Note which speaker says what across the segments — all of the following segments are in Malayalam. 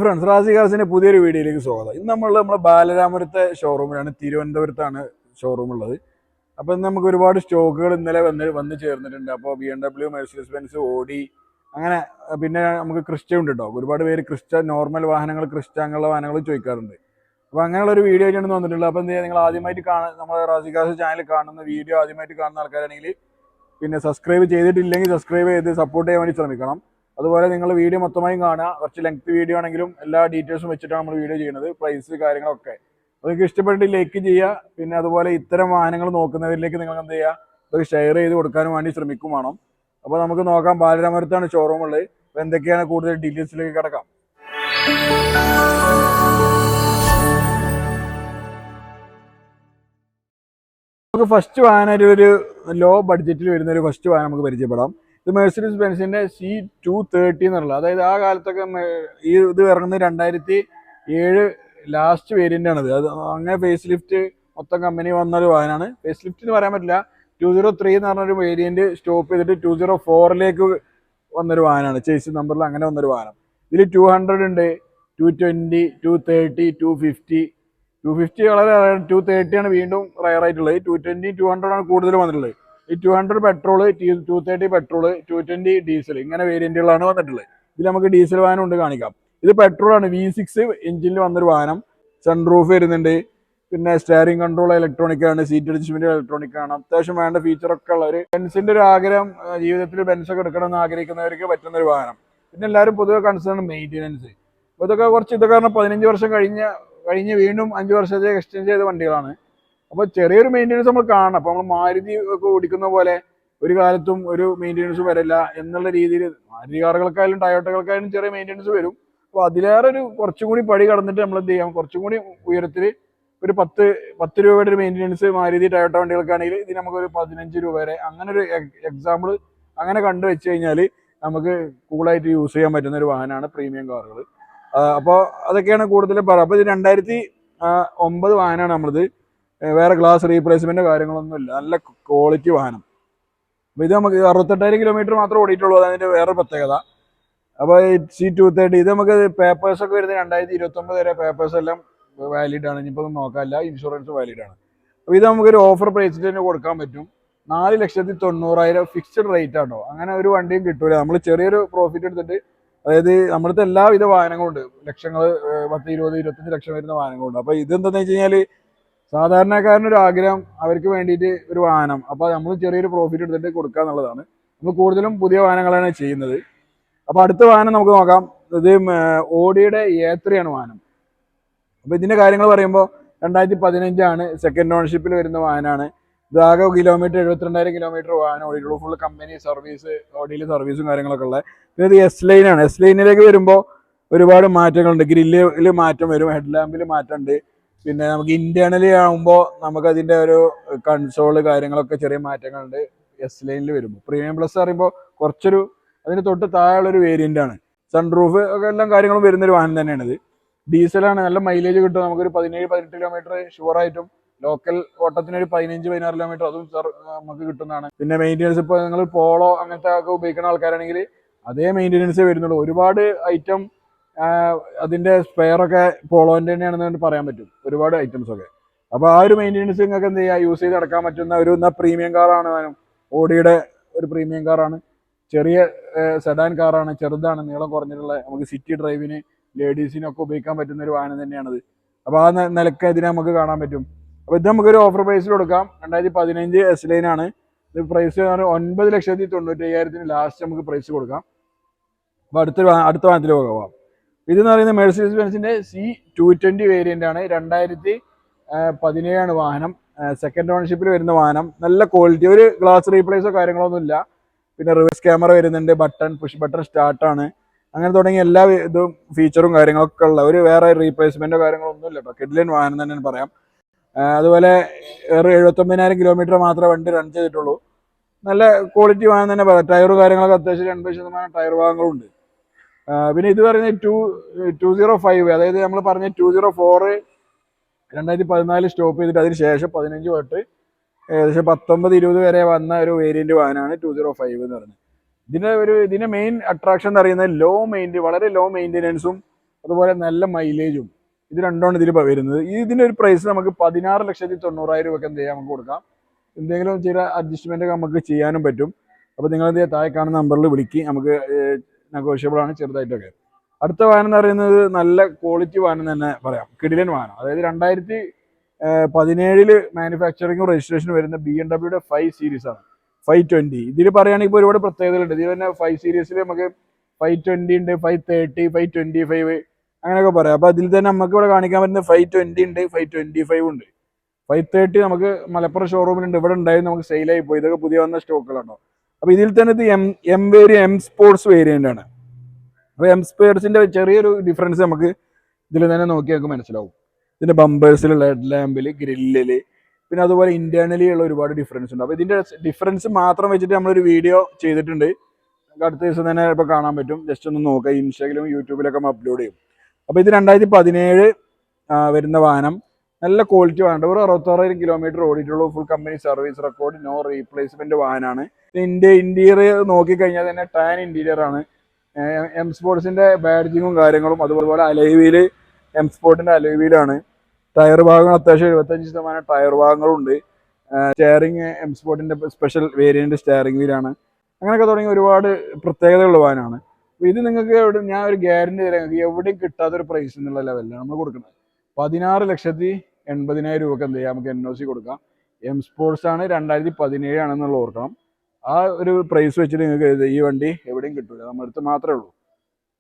Speaker 1: ഫ്രണ്ട്സ്, റാസി കാർസിന്റെ പുതിയൊരു വീഡിയോയിലേക്ക് സ്വാഗതം. ഇന്ന് നമ്മളെ ബാലരാമപുരത്തെ ഷോറൂമിലാണ്, തിരുവനന്തപുരത്താണ് ഷോറൂം ഉള്ളത്. അപ്പോൾ ഇന്ന് നമുക്ക് ഒരുപാട് സ്റ്റോക്കുകൾ ഇന്നലെ വന്ന് ചേർന്നിട്ടുണ്ട്. അപ്പോൾ BMW, മെർസിഡീസ് ബെൻസ്, ഓഡി, അങ്ങനെ പിന്നെ നമുക്ക് ക്രിസ്റ്റ ഉണ്ട് കേട്ടോ. ഒരുപാട് പേര് ക്രിസ്റ്റ നോർമൽ വാഹനങ്ങൾ, ക്രിസ്റ്റ അങ്ങനെയുള്ള വാഹനങ്ങൾ ചോദിക്കാറുണ്ട്. അപ്പോൾ അങ്ങനെയുള്ള ഒരു വീഡിയോ ആയിട്ടാണ് വന്നിട്ടുള്ളത്. അപ്പോൾ എന്ത് ചെയ്യുക, നിങ്ങൾ ആദ്യമായിട്ട് നമ്മുടെ റാസി കാർസ് ചാനൽ കാണുന്ന വീഡിയോ ആദ്യമായിട്ട് കാണുന്ന ആൾക്കാരാണെങ്കിൽ പിന്നെ സബ്സ്ക്രൈബ് ചെയ്തിട്ടില്ലെങ്കിൽ സബ്സ്ക്രൈബ് ചെയ്ത് സപ്പോർട്ട് ചെയ്യാൻ വേണ്ടി ശ്രമിക്കണം. അതുപോലെ നിങ്ങൾ വീഡിയോ മൊത്തമായും കാണുക. കുറച്ച് ലെങ്ത് വീഡിയോ ആണെങ്കിലും എല്ലാ ഡീറ്റെയിൽസും വെച്ചിട്ടാണ് നമ്മൾ വീഡിയോ ചെയ്യുന്നത്, പ്രൈസ് കാര്യങ്ങളൊക്കെ. അപ്പോൾ നിങ്ങൾക്ക് ഇഷ്ടപ്പെട്ട് ലൈക്ക് ചെയ്യുക. പിന്നെ അതുപോലെ ഇത്തരം വാഹനങ്ങൾ നോക്കുന്നവരിലേക്ക് നിങ്ങൾ എന്ത് ചെയ്യുക, അത് ഷെയർ ചെയ്ത് കൊടുക്കാനും വേണ്ടി ശ്രമിക്കും വേണം. അപ്പോൾ നമുക്ക് നോക്കാം, ബാലരാമപുരത്താണ് ഷോറൂം ഉള്ളത്. അപ്പോൾ എന്തൊക്കെയാണ് കൂടുതൽ ഡീറ്റെയിൽസിലേക്ക് കിടക്കാം. നമുക്ക് ഫസ്റ്റ് വാഹനമായിട്ട് ഒരു ലോ ബഡ്ജറ്റിൽ വരുന്ന ഒരു ഫസ്റ്റ് വാഹനം നമുക്ക് പരിചയപ്പെടാം. ഇത് മെർസിഡീസ് ബെൻസിന്റെ C230 എന്നുള്ളത്. അതായത് ആ കാലത്തൊക്കെ ഇത് ഇറങ്ങുന്നത് 2007 ലാസ്റ്റ് വേരിയന്റ് ആണത്. അത് അങ്ങനെ ഫേസ് ലിഫ്റ്റ് മൊത്തം കമ്പനി വന്നൊരു വാഹനമാണ്. ഫേസ് ലിഫ്റ്റ് എന്ന് പറയാൻ പറ്റില്ല. 203 എന്ന് പറഞ്ഞൊരു വേരിയന്റ് സ്റ്റോപ്പ് ചെയ്തിട്ട് 204ലേക്ക് വന്നൊരു വാഹനമാണ്. ചേസ് നമ്പറിൽ അങ്ങനെ വന്നൊരു വാഹനം. ഇതിൽ 200 ഉണ്ട്, 220, 230, 250 വളരെ 230 ആണ് വീണ്ടും റയർ ആയിട്ടുള്ളത്. 220, 200 ആണ് കൂടുതൽ വന്നിട്ടുള്ളത്. ഈ 200 പെട്രോള്, 230 പെട്രോള്, 220 ഡീസൽ, ഇങ്ങനെ വേരിയന്റുകളാണ് വന്നിട്ടുള്ളത്. ഇതിൽ നമുക്ക് ഡീസൽ വാഹനം ഉണ്ട്, കാണിക്കാം. ഇത് പെട്രോളാണ്, V6 എഞ്ചിനിൽ വന്നൊരു വാഹനം. സൺറൂഫ് വരുന്നുണ്ട്, പിന്നെ സ്റ്റിയറിംഗ് കൺട്രോൾ ഇലക്ട്രോണിക് ആണ്, സീറ്റ് അഡ്ജസ്റ്റ്മെന്റ് ഇലക്ട്രോണിക് ആണ്. അത്യാവശ്യം വേണ്ട ഫീച്ചറൊക്കെ ഉള്ള ഒരു ബെൻസിന്റെ ഒരു ആഗ്രഹം, ജീവിതത്തിൽ ബെൻസൊക്കെ എടുക്കണമെന്ന് ആഗ്രഹിക്കുന്നവർക്ക് പറ്റുന്ന ഒരു വാഹനം. പിന്നെ എല്ലാവരും പൊതുവെ കൺസേൺ മെയിൻ്റെനൻസ്. അപ്പോൾ ഇതൊക്കെ കാരണം 15 വർഷം കഴിഞ്ഞ് വീണ്ടും 5 വർഷത്തേക്ക് എക്സ്റ്റെൻഡ് ചെയ്ത വണ്ടികളാണ്. അപ്പോൾ ചെറിയൊരു മെയിൻ്റെനൻസ് നമ്മൾ കാണണം. അപ്പോൾ നമ്മൾ മാരുതി ഒക്കെ ഓടിക്കുന്ന പോലെ ഒരു കാലത്തും ഒരു മെയിൻ്റെനൻസ് വരില്ല എന്നുള്ള രീതിയിൽ മാരുതി കാറുകൾക്കായാലും ടയോട്ടകൾക്കായാലും ചെറിയ മെയിൻ്റെനൻസ് വരും. അപ്പോൾ അതിലേറെ കുറച്ചും കൂടി പടി കടന്നിട്ട് നമ്മൾ എന്ത് ചെയ്യാം, കുറച്ചും കൂടി ഉയരത്തിൽ ഒരു 10 രൂപയുടെ ഒരു മെയിൻ്റെനൻസ് മാരുതി ടയോട്ട വണ്ടികൾക്കാണെങ്കിൽ ഇത് നമുക്കൊരു 15 രൂപ വരെ, അങ്ങനെ ഒരു എക്സാമ്പിൾ അങ്ങനെ കണ്ടു വെച്ച് കഴിഞ്ഞാൽ നമുക്ക് കൂളായിട്ട് യൂസ് ചെയ്യാൻ പറ്റുന്ന ഒരു വാഹനമാണ് പ്രീമിയം കാറുകൾ. അപ്പോൾ അതൊക്കെയാണ് കൂടുതലും പറയാം. അപ്പോൾ ഇത് 2009 വാഹനമാണ് നമ്മളിത്. വേറെ ഗ്ലാസ് റീപ്ലേസ്മെന്റ് കാര്യങ്ങളൊന്നുമില്ല, നല്ല ക്വാളിറ്റി വാഹനം. അപ്പോൾ ഇത് നമുക്ക് 68,000 കിലോമീറ്റർ മാത്രമേ ഓടിയിട്ടുള്ളൂ, അതിൻ്റെ വേറെ പ്രത്യേകത. അപ്പോൾ C230 ഇത് നമുക്ക് പേപ്പേഴ്സൊക്കെ വരുന്നത് 2029 വരെ പേപ്പേഴ്സ് എല്ലാം വാലിഡ് ആണ്. ഇനിയിപ്പോൾ ഒന്നും നോക്കാനില്ല, ഇൻഷുറൻസ് വാലിഡ് ആണ്. അപ്പോൾ ഇത് നമുക്കൊരു ഓഫർ പ്രൈസിൽ തന്നെ കൊടുക്കാൻ പറ്റും. 4,90,000 ഫിക്സ്ഡ് റേറ്റ് ആട്ടോ. അങ്ങനെ ഒരു വണ്ടിയും കിട്ടൂല. നമ്മൾ ചെറിയൊരു പ്രോഫിറ്റ് എടുത്തിട്ട്, അതായത് നമ്മുടെ എല്ലാവിധ വാഹനങ്ങളുണ്ട്, ലക്ഷങ്ങൾ 10, 20, 25 ലക്ഷം വരുന്ന വാഹനങ്ങളുണ്ട്. അപ്പോൾ ഇതെന്താണെന്ന് വെച്ച് കഴിഞ്ഞാൽ സാധാരണക്കാരനൊരു ആഗ്രഹം, അവർക്ക് വേണ്ടിയിട്ട് ഒരു വാഹനം. അപ്പോൾ നമ്മൾ ചെറിയൊരു പ്രോഫിറ്റ് എടുത്തിട്ട് കൊടുക്കുക എന്നുള്ളതാണ്. നമ്മൾ കൂടുതലും പുതിയ വാഹനങ്ങളാണ് ചെയ്യുന്നത്. അപ്പോൾ അടുത്ത വാഹനം നമുക്ക് നോക്കാം. ഇത് ഓഡിയുടെ A3 ആണ് വാഹനം. അപ്പോൾ ഇതിൻ്റെ കാര്യങ്ങൾ പറയുമ്പോൾ 2015 ആണ്, സെക്കൻഡ് ഓണർഷിപ്പിൽ വരുന്ന വാഹനമാണ്. ഇതാകെ കിലോമീറ്റർ 72,000 കിലോമീറ്റർ വാഹനം ഓടിയിട്ടുള്ളൂ. ഫുൾ കമ്പനി സർവീസ്, ഓഡിയിൽ സർവീസും കാര്യങ്ങളൊക്കെ ഉള്ളത്. പിന്നെ ഇത് S-Line ആണ്. S-Lineലേക്ക് വരുമ്പോൾ ഒരുപാട് മാറ്റങ്ങളുണ്ട്. ഗ്രില്ലിൽ മാറ്റം വരും, ഹെഡ് ലാമ്പിൽ മാറ്റമുണ്ട്. പിന്നെ നമുക്ക് ഇന്റേണലി ആകുമ്പോൾ നമുക്ക് അതിൻ്റെ ഒരു കൺസോള് കാര്യങ്ങളൊക്കെ ചെറിയ മാറ്റങ്ങളുണ്ട് S-Lineൽ വരുമ്പോൾ. പ്രീമിയം പ്ലസ് പറയുമ്പോൾ കുറച്ചൊരു അതിന് തൊട്ട് താഴെയുള്ളൊരു വേരിയൻ്റ് ആണ്. സൺറൂഫ് ഒക്കെ എല്ലാം കാര്യങ്ങളും വരുന്നൊരു വാഹനം തന്നെയാണിത്. ഡീസലാണ്, നല്ല മൈലേജ് കിട്ടും. നമുക്കൊരു 17-18 കിലോമീറ്റർ ഷുവറായിട്ടും, ലോക്കൽ ഓട്ടത്തിനൊരു 15-16 കിലോമീറ്റർ അതും നമുക്ക് കിട്ടുന്നതാണ്. പിന്നെ മെയിൻ്റെനൻസ് ഇപ്പോൾ നിങ്ങൾ പോളോ അങ്ങനത്തെ ഒക്കെ ഉപയോഗിക്കുന്ന ആൾക്കാരാണെങ്കിൽ അതേ മെയിൻ്റെനൻസേ വരുന്നുള്ളൂ. ഒരുപാട് ഐറ്റം അതിൻ്റെ സ്പെയറൊക്കെ പോളോൻ്റെ തന്നെയാണെന്ന് പറയാൻ പറ്റും, ഒരുപാട് ഐറ്റംസ് ഒക്കെ. അപ്പോൾ ആ ഒരു മെയിൻ്റെനൻസ് നിങ്ങൾക്ക് എന്ത് ചെയ്യുക, യൂസ് ചെയ്ത് നടക്കാൻ പറ്റുന്ന ഒരു പ്രീമിയം കാറാണ്. ഓഡിയുടെ ഒരു പ്രീമിയം കാറാണ്. ചെറിയ സെഡാൻ കാറാണ്, ചെറുതാണ്, നീളം കുറഞ്ഞിട്ടുള്ള, നമുക്ക് സിറ്റി ഡ്രൈവിന് ലേഡീസിനൊക്കെ ഉപയോഗിക്കാൻ പറ്റുന്ന ഒരു വാഹനം തന്നെയാണത്. അപ്പോൾ ആ നിലക്ക് ഇതിനെ നമുക്ക് കാണാൻ പറ്റും. അപ്പോൾ ഇത് നമുക്കൊരു ഓഫർ പ്രൈസിൽ കൊടുക്കാം. 2015 S-Line ആണ്. ഇത് പ്രൈസ് 9,95,000 ലാസ്റ്റ് നമുക്ക് പ്രൈസ് കൊടുക്കാം. അപ്പോൾ അടുത്ത വാഹനത്തിൽ പോകാം. ഇതെന്ന് പറയുന്നത് മെർസിഡീസ് ബെൻസിന്റെ C220 വേരിയന്റ് ആണ്. 2017 ആണ് വാഹനം. സെക്കൻഡ് ഓണർഷിപ്പിൽ വരുന്ന വാഹനം. നല്ല ക്വാളിറ്റി, ഒരു ഗ്ലാസ് റീപ്ലേസോ കാര്യങ്ങളൊന്നും ഇല്ല. പിന്നെ റിവേഴ്സ് ക്യാമറ വരുന്നുണ്ട്, പുഷ് ബട്ടൺ സ്റ്റാർട്ടാണ്, അങ്ങനെ തുടങ്ങി എല്ലാ ഇതും ഫീച്ചറും കാര്യങ്ങളൊക്കെ ഉള്ള ഒരു വേറെ റീപ്ലേസ്മെന്റോ കാര്യങ്ങളൊന്നും ഇല്ല. കിഡിലൻ വാഹനം തന്നെ പറയാം. അതുപോലെ 79,000 കിലോമീറ്റർ മാത്രമേ വണ്ടി റൺ ചെയ്തിട്ടുള്ളൂ. നല്ല ക്വാളിറ്റി വാഹനം തന്നെ പറയാം. ടയറും കാര്യങ്ങളൊക്കെ അത്യാവശ്യം 80% ടയർ ഭാഗങ്ങളുണ്ട്. പിന്നെ ഇത് പറയുന്നത് 205, അതായത് നമ്മൾ പറഞ്ഞ 204 2014 സ്റ്റോപ്പ് ചെയ്തിട്ട് അതിന് ശേഷം 15 തൊട്ട് ഏകദേശം 19-20 വരെ വന്ന ഒരു വേരിയന്റ് വാഹനമാണ് 205 എന്ന് പറയുന്നത്. ഇതിന്റെ മെയിൻ അട്രാക്ഷൻ എന്ന് പറയുന്നത് വളരെ ലോ മെയിൻ്റെനൻസും അതുപോലെ നല്ല മൈലേജും, ഇത് രണ്ടുമാണ് ഇതിൽ വരുന്നത്. ഇതിൻ്റെ ഒരു പ്രൈസ് നമുക്ക് 16,90,000 രൂപയ്ക്ക് എന്ത് ചെയ്യാം നമുക്ക് കൊടുക്കാം. എന്തെങ്കിലും ചില അഡ്ജസ്റ്റ്മെന്റ് നമുക്ക് ചെയ്യാനും പറ്റും. അപ്പോൾ നിങ്ങൾ എന്ത് ചെയ്യുക, താഴെ കാണുന്ന നമ്പറിൽ വിളിക്കുക, നമുക്ക് നെഗോഷ്യബിൾ ആണ് ചെറുതായിട്ടൊക്കെ. അടുത്ത വാഹനം എന്ന് പറയുന്നത് നല്ല ക്വാളിറ്റി വാഹനം തന്നെ പറയാം, കിടിലൻ വാഹനം. അതായത് 2017 മാനുഫാക്ചറിങ്ങും രജിസ്ട്രേഷൻ വരുന്ന BMW 5 സീരീസ് ആണ്, 520. ഇതിൽ പറയുകയാണെങ്കിൽ ഇപ്പോൾ ഒരുപാട് പ്രത്യേകതകളുണ്ട്. ഇതിൽ തന്നെ 5 സീരീസിൽ നമുക്ക് 520 ഉണ്ട്, 530, 525 അങ്ങനെയൊക്കെ പറയാം. അപ്പോൾ അതിൽ തന്നെ നമുക്ക് ഇവിടെ കാണിക്കാൻ പറ്റുന്ന 520 ഉണ്ട്, 525 ഉണ്ട്. 530 നമുക്ക് മലപ്പുറം ഷോറൂമിലുണ്ട്, ഇവിടെ ഉണ്ടായിരുന്നു, നമുക്ക് സെയിലായി പോയി. ഇതൊക്കെ പുതിയ വന്ന സ്റ്റോക്കുകളാണോ. അപ്പോൾ ഇതിൽ തന്നെ ഇത് എം സ്പോർട്സ് വേരിയൻ്റ് ആണ്. അപ്പോൾ എം സ്പോർട്സിൻ്റെ ചെറിയൊരു ഡിഫറൻസ് നമുക്ക് ഇതിൽ തന്നെ നോക്കി നമുക്ക് മനസ്സിലാവും. ഇതിൻ്റെ ബമ്പേഴ്സിലുള്ള ഹെഡ് ലാമ്പിൽ, ഗ്രില്ലിൽ, പിന്നെ അതുപോലെ ഇന്റേണലി ഉള്ള ഒരുപാട് ഡിഫറൻസ് ഉണ്ട്. അപ്പോൾ ഇതിൻ്റെ ഡിഫറൻസ് മാത്രം വെച്ചിട്ട് നമ്മളൊരു വീഡിയോ ചെയ്തിട്ടുണ്ട്, അടുത്ത ദിവസം തന്നെ ഇപ്പോൾ കാണാൻ പറ്റും. ജസ്റ്റ് ഒന്ന് നോക്കുക, ഇൻസ്റ്റാഗ്രാം യൂട്യൂബിലൊക്കെ നമ്മൾ അപ്ലോഡ് ചെയ്യും. അപ്പോൾ ഇത് 2017 വരുന്ന വാഹനം, നല്ല ക്വാളിറ്റി വാഹനം. ഒരു 66,000 കിലോമീറ്റർ ഓടിയിട്ടുള്ളൂ, full company service record, no replacement വാഹനമാണ്. ഇതിൻ്റെ ഇന്റീരിയർ നോക്കിക്കഴിഞ്ഞാൽ തന്നെ ടാൻ ഇന്റീരിയർ ആണ്. എം സ്പോർട്സിന്റെ ബാഡ്ജിങ്ങും കാര്യങ്ങളും, അതുപോലെ അലോയ് എം സ്പോർട്ടിന്റെ അലോയ് വീലാണ്. ടയർ ഭാഗങ്ങൾ അത്യാവശ്യം 75% ടയർ ഭാഗങ്ങളും ഉണ്ട്. സ്റ്റിയറിംഗ് എം സ്പോർട്ടിന്റെ സ്പെഷ്യൽ വേരിയന്റ് സ്റ്റിയറിംഗ് വീലാണ്. അങ്ങനെയൊക്കെ തുടങ്ങി ഒരുപാട് പ്രത്യേകതകളുള്ള വാഹനമാണ്. അപ്പോൾ ഇത് നിങ്ങൾക്ക് ഞാൻ ഒരു ഗ്യാരണ്ടി തരാം, നിങ്ങൾക്ക് എവിടെയും കിട്ടാത്തൊരു പ്രൈസ് എന്നുള്ള ലെവലിലാണ് നമ്മൾ കൊടുക്കുന്നത്. 16,80,000 രൂപക്ക് എന്ത് ചെയ്യാം നമുക്ക് NOC കൊടുക്കാം. എം സ്പോർട്സ് ആണ്, 2017 ആണെന്നുള്ള ഓർക്കണം. ആ ഒരു പ്രൈസ് വെച്ചിട്ട് നിങ്ങൾക്ക് ഈ വണ്ടി എവിടെയും കിട്ടില്ല, നമ്മുടെ അടുത്ത് മാത്രമേ ഉള്ളൂ.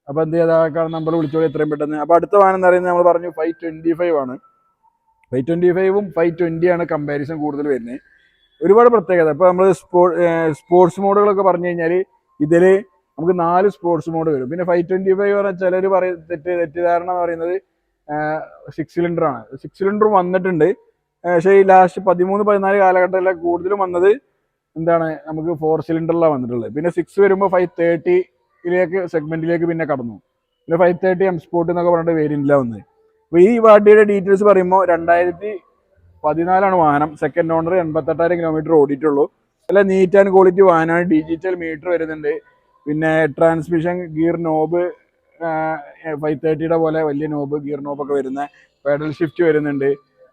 Speaker 1: അപ്പോൾ എന്ത് ചെയ്താൽ നമ്പർ വിളിച്ചോളൂ എത്രയും പെട്ടെന്ന്. അപ്പോൾ അടുത്ത വാഹനം എന്ന് പറയുന്നത് നമ്മൾ പറഞ്ഞു 525 ആണ്. 525ഉം 520 ആണ് കമ്പാരിസൺ കൂടുതൽ വരുന്നത്. ഒരുപാട് പ്രത്യേകത. ഇപ്പോൾ നമ്മൾ സ്പോർട്സ് മോഡുകളൊക്കെ പറഞ്ഞു കഴിഞ്ഞാൽ ഇതിൽ നമുക്ക് 4 സ്പോർട്സ് മോഡ് വരും. പിന്നെ 525 പറഞ്ഞാൽ ചിലർ തെറ്റിദ്ധാരണ എന്ന് പറയുന്നത് 6 സിലിണ്ടർ ആണ്. 6 സിലിണ്ടർ വന്നിട്ടുണ്ട്, പക്ഷേ ഈ ലാസ്റ്റ് 13-14 കാലഘട്ടത്തിലെ കൂടുതലും വന്നത് എന്താണ് നമുക്ക് 4 സിലിണ്ടറിലാണ് വന്നിട്ടുള്ളത്. പിന്നെ 6 വരുമ്പോൾ 530 സെഗ്മെന്റിലേക്ക് പിന്നെ കടന്നു. പിന്നെ 530 എം സ്പോർട്ട് എന്നൊക്കെ പറഞ്ഞിട്ട് വേരിയന്റിലാണ് വന്നത്. അപ്പോൾ ഈ വണ്ടിയുടെ ഡീറ്റെയിൽസ് പറയുമ്പോൾ 2014 വാഹനം, സെക്കൻഡ് ഓണർ, 88,000 കിലോമീറ്റർ ഓടിയിട്ടുള്ളൂ. നല്ല നീറ്റ് ആൻഡ് ക്വാളിറ്റി വാഹനമാണ്. ഡിജിറ്റൽ മീറ്റർ വരുന്നുണ്ട്. പിന്നെ ട്രാൻസ്മിഷൻ, ഗിയർ നോബ് 530 പോലെ വലിയ നോബ്, ഗിയർ നോബൊക്കെ വരുന്ന, പെഡൽ ഷിഫ്റ്റ് വരുന്നുണ്ട്,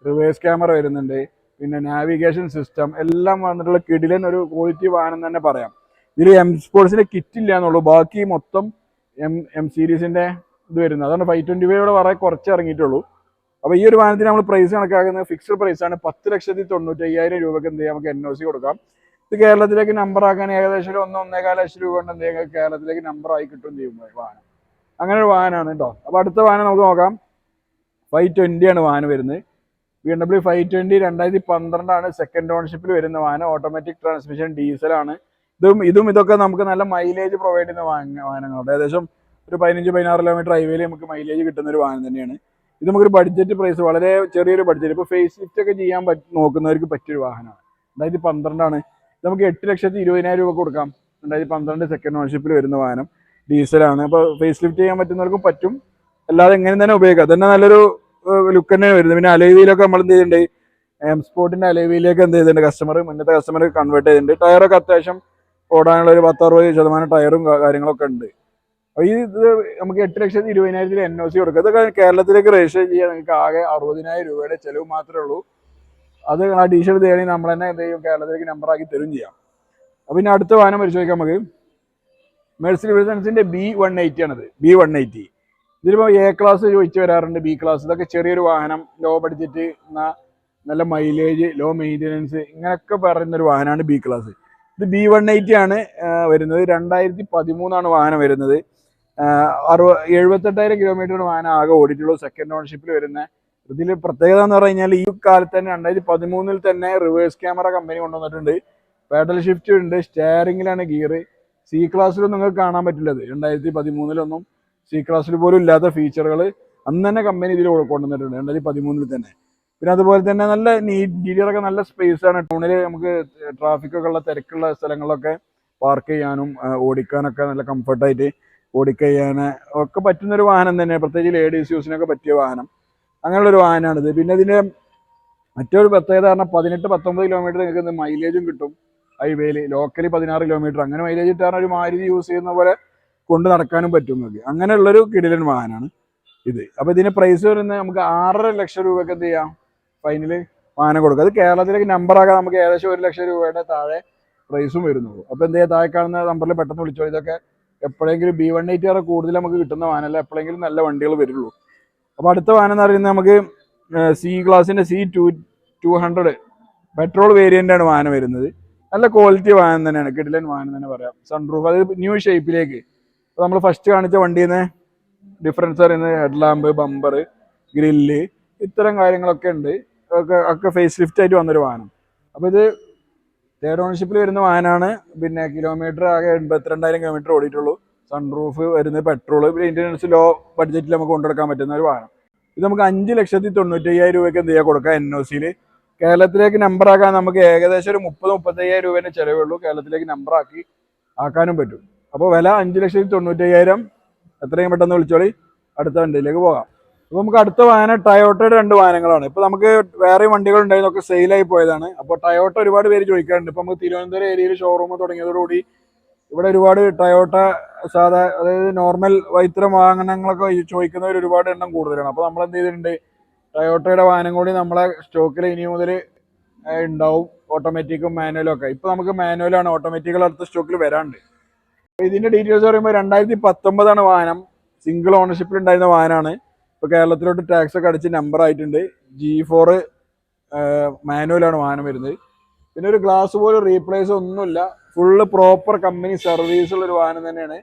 Speaker 1: റിവേഴ്സ് ക്യാമറ വരുന്നുണ്ട്, പിന്നെ നാവിഗേഷൻ സിസ്റ്റം എല്ലാം വന്നിട്ടുള്ള കിടിലൻ ഒരു ക്വാളിറ്റി വാഹനം തന്നെ പറയാം. ഇതിൽ എം സ്പോർട്സിന്റെ കിറ്റ് ഇല്ല എന്നുള്ളൂ, ബാക്കി മൊത്തം എം സീരീസിന്റെ ഇത് വരുന്നത്. അതാണ് 525 വളരെ കുറച്ച് ഇറങ്ങിയിട്ടുള്ളൂ. അപ്പോൾ ഈ ഒരു വാഹനത്തിന് നമ്മൾ പ്രൈസ് കണക്കാക്കുന്നത് ഫിക്സ്ഡ് പ്രൈസ് ആണ്. 10,95,000 രൂപയ്ക്ക് എന്ത് ചെയ്യാം നമുക്ക് NOC കൊടുക്കാം. ഇത് കേരളത്തിലേക്ക് നമ്പർ ആക്കാൻ ഏകദേശം 1-1.25 ലക്ഷം രൂപ കൊണ്ട് എന്ത് ചെയ്യാം കേരളത്തിലേക്ക് നമ്പർ ആയി കിട്ടും ചെയ്യും വാഹനം. അങ്ങനെ ഒരു വാഹനമാണ് കേട്ടോ. അപ്പോൾ അടുത്ത വാഹനം നമുക്ക് നോക്കാം. 520 ആണ് വാഹനം വരുന്നത്. BMW 520 2012 ആണ്, സെക്കൻഡ് ഓണർഷിപ്പിൽ വരുന്ന വാഹനം. ഓട്ടോമാറ്റിക് ട്രാൻസ്മിഷൻ, ഡീസലാണ്. ഇതൊക്കെ നമുക്ക് നല്ല മൈലേജ് പ്രൊവൈഡ് ചെയ്യുന്ന വാഹനങ്ങളുണ്ട്. ഏകദേശം ഒരു 15-16 കിലോമീറ്റർ ഹൈവേയിൽ നമുക്ക് മൈലേജ് കിട്ടുന്ന ഒരു വാഹനം തന്നെയാണ്. ഇത് നമുക്കൊരു ബഡ്ജറ്റ് പ്രൈസ്, വളരെ ചെറിയൊരു ബഡ്ജറ്റ്, ഇപ്പോൾ ഫേസ് ലിഫ്റ്റ് ഒക്കെ ചെയ്യാൻ നോക്കുന്നവർക്ക് പറ്റിയൊരു വാഹനമാണ്. 2012 ആണ്. ഇത് നമുക്ക് 8,20,000 രൂപ കൊടുക്കാം. 2012 സെക്കൻഡ് ഓണർഷിപ്പിൽ വരുന്ന വാഹനം, ഡീസലാണ്. അപ്പോൾ ഫേസ് ലിഫ്റ്റ് ചെയ്യാൻ പറ്റുന്നവർക്കും പറ്റും, അല്ലാതെ എങ്ങനെ തന്നെ ഉപയോഗിക്കാം. അതന്നെ നല്ലൊരു ലുക്ക് തന്നെ വരുന്നത്. പിന്നെ അലോയിലൊക്കെ നമ്മൾ എന്ത് ചെയ്തിട്ടുണ്ട്, എം സ്പോർട്ടിന്റെ അലോയിലേക്ക് എന്ത് ചെയ്തിട്ടുണ്ട്, മുന്നത്തെ കസ്റ്റമർ കൺവേർട്ട് ചെയ്തിട്ടുണ്ട്. ടയറൊക്കെ അത്യാവശ്യം ഓടാനുള്ള ഒരു 10-60% ടയറും കാര്യങ്ങളൊക്കെ ഉണ്ട്. അപ്പോൾ ഇത് നമുക്ക് 8,20,000 NOC കൊടുക്കുക. ഇതൊക്കെ കേരളത്തിലേക്ക് രജിസ്റ്റർ ചെയ്യാൻ നിങ്ങൾക്ക് ആകെ 60,000 രൂപയുടെ ചിലവ് മാത്രമേ ഉള്ളൂ. അത് അഡീഷണൽ തേടി നമ്മൾ തന്നെ എന്ത് ചെയ്യും, കേരളത്തിലേക്ക് നമ്പറാക്കി തരും ചെയ്യാം. അപ്പോൾ പിന്നെ അടുത്ത വാഹനം പരിശോധിക്കാം നമുക്ക്. മെഴ്സിഡീസ് ബെൻസിന്റെ B180 ആണിത്. B180 ഇതിലിപ്പോൾ A ക്ലാസ് ചോദിച്ചു വരാറുണ്ട്, B ക്ലാസ്. ഇതൊക്കെ ചെറിയൊരു വാഹനം, ലോ ബഡ്ജറ്റ്, നല്ല മൈലേജ്, ലോ മെയിൻ്റനൻസ്, ഇങ്ങനെയൊക്കെ പറയുന്നൊരു വാഹനമാണ് B ക്ലാസ്. ഇത് B180 ആണ് വരുന്നത്. 2013 ആണ് വാഹനം വരുന്നത്. 78,000 കിലോമീറ്റർ വാഹനം ആകെ ഓടിയിട്ടുള്ളൂ, സെക്കൻഡ് ഓണർഷിപ്പിൽ വരുന്ന. ഇതിൽ പ്രത്യേകത എന്ന് പറഞ്ഞു കഴിഞ്ഞാൽ ഈ കാലത്ത് തന്നെ 2013 തന്നെ റിവേഴ്സ് ക്യാമറ കമ്പനി കൊണ്ടുവന്നിട്ടുണ്ട്. പെഡൽ ഷിഫ്റ്റ് ഉണ്ട്, സ്റ്റിയറിംഗിലാണ് ഗിയർ. C ക്ലാസ്സിലും നിങ്ങൾക്ക് കാണാൻ പറ്റില്ലത്. 2013 C ക്ലാസ്സിൽ പോലും ഇല്ലാത്ത ഫീച്ചറുകൾ അന്ന് തന്നെ കമ്പനി ഇതിൽ കൊണ്ടുവന്നിട്ടുണ്ട് 2013 തന്നെ. പിന്നെ അതുപോലെ തന്നെ നല്ല ഇന്റീരിയറൊക്കെ നല്ല സ്പേസ് ആണ്. ടൗണിൽ നമുക്ക് ട്രാഫിക്കൊക്കെ ഉള്ള തിരക്കുള്ള സ്ഥലങ്ങളിലൊക്കെ പാർക്ക് ചെയ്യാനും ഓടിക്കാനൊക്കെ നല്ല കംഫർട്ടായിട്ട് ഓടിക്കഴിയാൻ ഒക്കെ പറ്റുന്നൊരു വാഹനം തന്നെ, പ്രത്യേകിച്ച് ലേഡീസ് യൂസിനൊക്കെ പറ്റിയ വാഹനം. അങ്ങനെയുള്ളൊരു വാഹനമാണിത്. പിന്നെ ഇതിൻ്റെ മറ്റൊരു പ്രത്യേകത പറഞ്ഞാൽ 18-19 കിലോമീറ്റർ നിങ്ങൾക്ക് മൈലേജും കിട്ടും ഹൈവേയിൽ. ലോക്കലി 16 കിലോമീറ്റർ അങ്ങനെ മൈലേജ് ഇട്ടാണ് ഒരു മാരുതി യൂസ് ചെയ്യുന്ന പോലെ കൊണ്ട് നടക്കാനും പറ്റും നിങ്ങൾക്ക്. അങ്ങനെയുള്ളൊരു കിടിലൻ വാഹനമാണ്. ഇത്. അപ്പോൾ ഇതിന് പ്രൈസ് വരുന്നത് നമുക്ക് 6.5 ലക്ഷം രൂപയ്ക്ക് എന്ത് ചെയ്യാം, ഫൈനൽ വാഹനം കൊടുക്കുക. അത് കേരളത്തിലേക്ക് നമ്പറാകാൻ നമുക്ക് ഏകദേശം 1 ലക്ഷം രൂപയുടെ താഴെ പ്രൈസും വരുന്നുള്ളൂ. അപ്പോൾ എന്ത് ചെയ്യുക, താഴെ കാണുന്ന നമ്പറിൽ പെട്ടെന്ന് വിളിച്ചോ. ഇതൊക്കെ എപ്പോഴെങ്കിലും B180 കൂടുതൽ നമുക്ക് കിട്ടുന്ന വാഹനമല്ല, എപ്പോഴെങ്കിലും നല്ല വണ്ടികൾ വരുള്ളൂ. അപ്പോൾ അടുത്ത വാഹനം എന്ന് പറയുന്നത് നമുക്ക് C ക്ലാസിൻ്റെ C200 പെട്രോൾ വേരിയൻ്റ് ആണ് വാഹനം വരുന്നത്. നല്ല ക്വാളിറ്റി വാഹനം തന്നെയാണ്, കിടിലൻ വാഹനം തന്നെ പറയാം. സൺറൂഫ് അത് ന്യൂ ഷേപ്പിലേക്ക്. അപ്പോൾ നമ്മൾ ഫസ്റ്റ് കാണിച്ച വണ്ടിയിൽ നിന്ന് ഡിഫറൻസ് പറയുന്നത് ഹെഡ് ലാമ്പ്, ബമ്പർ, ഗ്രില്ല്, ഇത്തരം കാര്യങ്ങളൊക്കെ ഉണ്ട്. ഒക്കെ ഫേസ് ലിഫ്റ്റ് ആയിട്ട് വന്നൊരു വാഹനം. അപ്പോൾ ഇത് തേർഡ് ഓണർഷിപ്പിൽ വരുന്ന വാഹനമാണ്. പിന്നെ കിലോമീറ്റർ ആകെ 82,000 കിലോമീറ്റർ ഓടിയിട്ടുള്ളൂ. സൺറൂഫ് വരുന്നത് പെട്രോൾ, മെയിൻ്റെനൻസ് ലോ ബഡ്ജറ്റിൽ നമുക്ക് കൊണ്ടുനടക്കാൻ പറ്റുന്ന ഒരു വാഹനം. ഇത് നമുക്ക് 5,95,000 രൂപയ്ക്ക് എന്ത് ചെയ്യാൻ കൊടുക്കാം NOC-ൽ. കേരളത്തിലേക്ക് നമ്പറാക്കാൻ നമുക്ക് ഏകദേശം ഒരു 30,000-35,000 രൂപേൻ്റെ ചിലവുള്ളൂ. കേരളത്തിലേക്ക് ആക്കാനും പറ്റും. അപ്പോൾ വില 5,95,000. എത്രയും പെട്ടെന്ന് വിളിച്ചോളി. അടുത്ത വണ്ടിയിലേക്ക് പോകാം. അപ്പോൾ നമുക്ക് അടുത്ത വാഹനം ടയോട്ടയുടെ 2 വാഹനങ്ങളാണ്. ഇപ്പോൾ നമുക്ക് വേറെ വണ്ടികൾ ഉണ്ടായിരുന്നൊക്കെ സെയിലായി പോയതാണ്. അപ്പോൾ ടയോട്ട ഒരുപാട് പേര് ചോദിക്കാറുണ്ട്. ഇപ്പോൾ നമുക്ക് തിരുവനന്തപുരം ഏരിയയിൽ ഷോറൂം തുടങ്ങിയതോടുകൂടി ഇവിടെ ഒരുപാട് ടയോട്ട അതായത് നോർമൽ ഇത്തരം വാഹനങ്ങളൊക്കെ ചോദിക്കുന്നവർ ഒരുപാട് എണ്ണം കൂടുതലാണ്. അപ്പോൾ നമ്മൾ എന്ത് ചെയ്തിട്ടുണ്ട്, ടയോട്ടയുടെ വാഹനം കൂടി നമ്മളെ സ്റ്റോക്കിൽ ഇനി മുതൽ ഉണ്ടാവും, ഓട്ടോമാറ്റിക്കും മാനുവലും ഒക്കെ. ഇപ്പോൾ നമുക്ക് മാനുവലാണ്, ഓട്ടോമാറ്റിക്കുകൾ അടുത്ത സ്റ്റോക്കിൽ വരാണ്ട്. അപ്പോൾ ഇതിൻ്റെ ഡീറ്റെയിൽസ് പറയുമ്പോൾ 2019 വാഹനം, സിംഗിൾ ഓണർഷിപ്പിൽ ഉണ്ടായിരുന്ന വാഹനമാണ്. ഇപ്പോൾ കേരളത്തിലോട്ട് ടാക്സ് ഒക്കെ അടിച്ച് നമ്പർ ആയിട്ടുണ്ട്. G4 മാനുവലാണ് വാഹനം വരുന്നത്. പിന്നെ ഒരു ഗ്ലാസ് പോലും റീപ്ലേസ് ഒന്നുമില്ല, ഫുള്ള് പ്രോപ്പർ കമ്പനി സർവീസുള്ള ഒരു വാഹനം തന്നെയാണ്.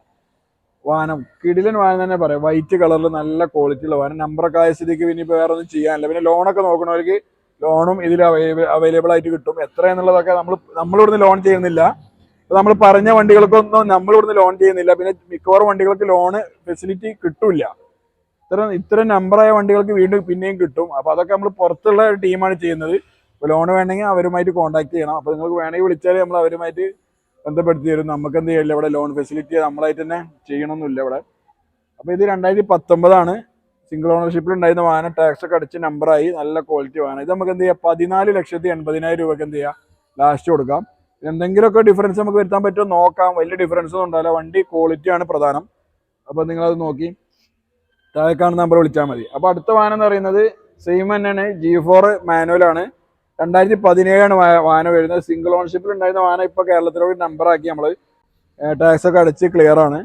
Speaker 1: വാഹനം കിടിലൻ വാഹനം തന്നെ പറയാം. വൈറ്റ് കളറിൽ നല്ല ക്വാളിറ്റി ഉള്ള വാഹനം. നമ്പറൊക്കെ ആയ സ്ഥിതിക്ക് പിന്നെ ഇപ്പോൾ വേറെ ഒന്നും ചെയ്യാനില്ല. പിന്നെ ലോണൊക്കെ നോക്കണവർക്ക് ലോണും ഇതിൽ അവൈലബിൾ ആയിട്ട് കിട്ടും. എത്രയെന്നുള്ളതൊക്കെ നമ്മളിവിടുന്ന് ലോൺ ചെയ്യുന്നില്ല. നമ്മൾ പറഞ്ഞ വണ്ടികൾക്കൊന്നും നമ്മളിവിടുന്ന് ലോൺ ചെയ്യുന്നില്ല. പിന്നെ മിക്കവാറും വണ്ടികൾക്ക് ലോണ് ഫെസിലിറ്റി കിട്ടില്ല. ഇത്തരം നമ്പറായ വണ്ടികൾക്ക് വീണ്ടും പിന്നെയും കിട്ടും. അപ്പോൾ അതൊക്കെ നമ്മൾ പുറത്തുള്ള ഒരു ടീമാണ് ചെയ്യുന്നത്. ഇപ്പോൾ ലോൺ വേണമെങ്കിൽ അവരുമായിട്ട് കോൺടാക്ട് ചെയ്യണം. അപ്പോൾ നിങ്ങൾക്ക് വേണമെങ്കിൽ വിളിച്ചാൽ നമ്മൾ അവരുമായിട്ട് ബന്ധപ്പെടുത്തി തരും. നമുക്ക് എന്ത് ചെയ്യില്ല, ഇവിടെ ലോൺ ഫെസിലിറ്റി നമ്മളായിട്ട് തന്നെ ചെയ്യണമെന്നില്ല ഇവിടെ. അപ്പോൾ ഇത് 2019 സിംഗിൾ ഓണർഷിപ്പിൽ ഉണ്ടായിരുന്ന വാഹനം, ടാക്സ് ഒക്കെ അടിച്ച് നമ്പറായി, നല്ല ക്വാളിറ്റി വാഹനം. ഇത് നമുക്ക് എന്ത് ചെയ്യാം, 14,80,000 രൂപയ്ക്ക് എന്ത് ചെയ്യാം, ലാസ്റ്റ് കൊടുക്കാം. എന്തെങ്കിലുമൊക്കെ ഡിഫറൻസ് നമുക്ക് വരുത്താൻ പറ്റുമോ നോക്കാം. വലിയ ഡിഫറൻസ് ഒന്നും ഉണ്ടാവില്ല. വണ്ടി ക്വാളിറ്റിയാണ് പ്രധാനം. അപ്പോൾ നിങ്ങളത് നോക്കി താഴെ കാണുന്ന നമ്പർ വിളിച്ചാൽ മതി. അപ്പോൾ അടുത്ത വാഹനം എന്ന് പറയുന്നത് സെയിം തന്നെയാണ്, G4 മാനുവലാണ്. 2017 വാഹനം വരുന്നത്. സിംഗിൾ ഓണർഷിപ്പിൽ ഉണ്ടായിരുന്ന വാഹനം ഇപ്പോൾ കേരളത്തിലോട്ട് നമ്പറാക്കി നമ്മൾ ടാക്സ് ഒക്കെ അടിച്ച് ക്ലിയർ ആണ്.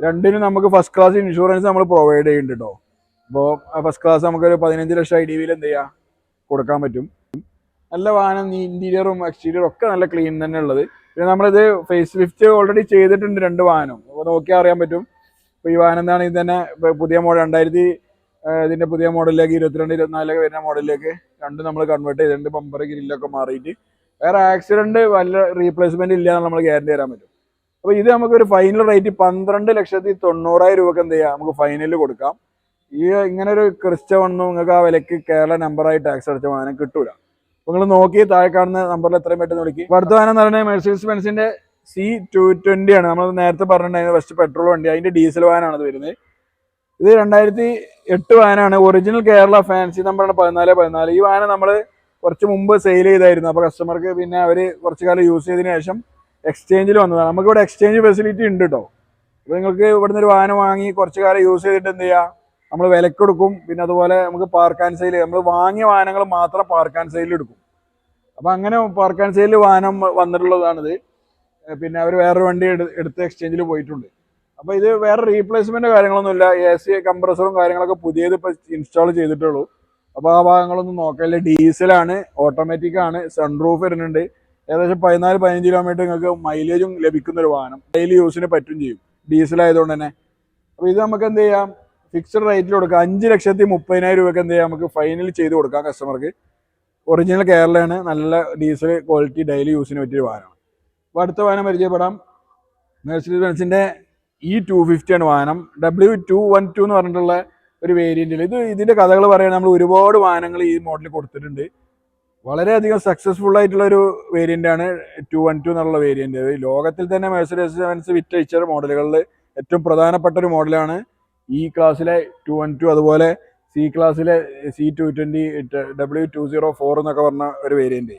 Speaker 1: രണ്ടിനും നമുക്ക് ഫസ്റ്റ് ക്ലാസ് ഇൻഷുറൻസ് നമ്മൾ പ്രൊവൈഡ് ചെയ്യുന്നുണ്ട് കേട്ടോ. അപ്പോൾ ഫസ്റ്റ് ക്ലാസ് നമുക്കൊരു 15 ലക്ഷം IDVയിൽ എന്ത് ചെയ്യാം, കൊടുക്കാൻ പറ്റും. നല്ല വാഹനം, ഇന്റീരിയറും എക്സ്റ്റീരിയറും ഒക്കെ നല്ല ക്ലീൻ തന്നെ ഉള്ളത്. പിന്നെ നമ്മളിത് ഫേസ് ലിഫ്റ്റ് ഓൾറെഡി ചെയ്തിട്ടുണ്ട് 2 വാഹനം. അപ്പോൾ നോക്കിയാൽ അറിയാൻ പറ്റും. ഇപ്പോൾ ഈ വാഹനം എന്താണ്, ഇത് തന്നെ പുതിയ മോഡൽ 2000 ഇതിൻ്റെ പുതിയ മോഡലിലേക്ക് 22-24 വരുന്ന മോഡലിലേക്ക് രണ്ടും നമ്മൾ കൺവേർട്ട് ചെയ്തിട്ടുണ്ട്. ബമ്പർ ഗ്രില്ലൊക്കെ മാറിയിട്ട് വേറെ ആക്സിഡൻറ്റ് വല്ല റീപ്ലേസ്മെൻറ്റ് ഇല്ല എന്ന് നമ്മൾ ഗ്യാരണ്ടി തരാൻ പറ്റും. അപ്പോൾ ഇത് നമുക്കൊരു ഫൈനൽ റേറ്റ് 12,90,000 രൂപയ്ക്ക് എന്ത് ചെയ്യാം, നമുക്ക് ഫൈനലിൽ കൊടുക്കാം. ഇങ്ങനെ ഒരു ക്രിസ്റ്റൊന്നും നിങ്ങൾക്ക് ആ വിലക്ക് കേരള നമ്പറായി ടാക്സ് അടച്ച വാഹനം കിട്ടൂല. അപ്പോൾ നിങ്ങൾ നോക്കി താഴെ കാണുന്ന നമ്പറിൽ എത്രയും പെട്ടെന്ന് വിളിക്കും. അടുത്ത വാഹനം എന്ന് പറയുന്നത് മെർസിഡീസ് ബെൻസിൻ്റെ C220 ആണ്. നമ്മൾ നേരത്തെ പറഞ്ഞിട്ടുണ്ടായിരുന്നത് ഫസ്റ്റ് പെട്രോൾ വണ്ടി, അതിൻ്റെ ഡീസൽ വാഹനമാണ് ഇത് വരുന്നത്. ഇത് 2008 വാഹനമാണ്. ഒറിജിനൽ കേരള ഫാൻസി നമ്പറാണ് 1414. ഈ വാഹനം നമ്മൾ കുറച്ച് മുമ്പ് സെയിൽ ചെയ്തായിരുന്നു. അപ്പോൾ കസ്റ്റമർക്ക് പിന്നെ അവർ കുറച്ച് കാലം യൂസ് ചെയ്തതിന് ശേഷം എക്സ്ചേഞ്ചിൽ വന്നതാണ്. നമുക്കിവിടെ എക്സ്ചേഞ്ച് ഫെസിലിറ്റി ഉണ്ട് കേട്ടോ. അപ്പോൾ നിങ്ങൾക്ക് ഇവിടുന്ന് ഒരു വാഹനം വാങ്ങി കുറച്ച് കാലം യൂസ് ചെയ്തിട്ട് എന്ത് ചെയ്യുക, നമ്മൾ വിലക്ക് കൊടുക്കും. പിന്നെ അതുപോലെ നമുക്ക് പാർക്ക് ആൻഡ് സെയിൽ, നമ്മൾ വാങ്ങിയ വാഹനങ്ങൾ മാത്രം പാർക്ക് ആൻഡ് സെയിലിൽ എടുക്കും. അപ്പോൾ അങ്ങനെ പാർക്ക് ആൻഡ് സെയിലിൽ വാഹനം വന്നിട്ടുള്ളതാണിത്. പിന്നെ അവർ വേറൊരു വണ്ടി എടുത്ത് എക്സ്ചേഞ്ചിൽ പോയിട്ടുണ്ട്. അപ്പോൾ ഇത് വേറെ റീപ്ലേസ്മെൻറ്റ് കാര്യങ്ങളൊന്നുമില്ല. AC കംപ്രസറും കാര്യങ്ങളൊക്കെ പുതിയത് ഇപ്പോൾ ഇൻസ്റ്റാൾ ചെയ്തിട്ടുള്ളൂ. അപ്പോൾ ആ ഭാഗങ്ങളൊന്നും നോക്കാനില്ല. ഡീസലാണ്, ഓട്ടോമാറ്റിക്കാണ്, സൺറൂഫ് വരുന്നുണ്ട്. ഏകദേശം 14-15 കിലോമീറ്റർ നിങ്ങൾക്ക് മൈലേജും ലഭിക്കുന്നൊരു വാഹനം, ഡെയിലി യൂസിന് പറ്റും ചെയ്യും, ഡീസലായതുകൊണ്ട് തന്നെ. അപ്പോൾ ഇത് നമുക്ക് എന്ത് ചെയ്യാം, ഫിക്സഡ് റേറ്റിൽ കൊടുക്കാം. 5,30,000 രൂപയ്ക്ക് എന്ത് ചെയ്യാം, നമുക്ക് ഫൈനൽ ചെയ്ത് കൊടുക്കാം കസ്റ്റമർക്ക്. ഒറിജിനൽ കേരളയാണ്, നല്ല ഡീസൽ ക്വാളിറ്റി ഡെയിലി യൂസിന് പറ്റിയൊരു വാഹനമാണ്. അപ്പോൾ അടുത്ത വാഹനം പരിചയപ്പെടാം. മെർസിഡീസ് ബെൻസിൻ്റെ E250 ആണ് വാഹനം. W212 എന്ന് പറഞ്ഞിട്ടുള്ള ഒരു വേരിയൻറ്റിൽ. ഇതിൻ്റെ കഥകൾ പറയാൻ നമ്മൾ ഒരുപാട് വാഹനങ്ങൾ ഈ മോഡലിൽ കൊടുത്തിട്ടുണ്ട്. വളരെയധികം സക്സസ്ഫുൾ ആയിട്ടുള്ള ഒരു വേരിയൻ്റാണ് 212 എന്നുള്ള വേരിയൻ്റ്. ലോകത്തിൽ തന്നെ മെർസിഡീസ് ബെൻസ് വിറ്റഴിച്ച മോഡലുകളിൽ ഏറ്റവും പ്രധാനപ്പെട്ട ഒരു മോഡലാണ് ഈ ക്ലാസ്സിലെ 212. അതുപോലെ C ക്ലാസ്സിലെ C220, W204 എന്നൊക്കെ പറഞ്ഞ ഒരു വേരിയൻ്റ്.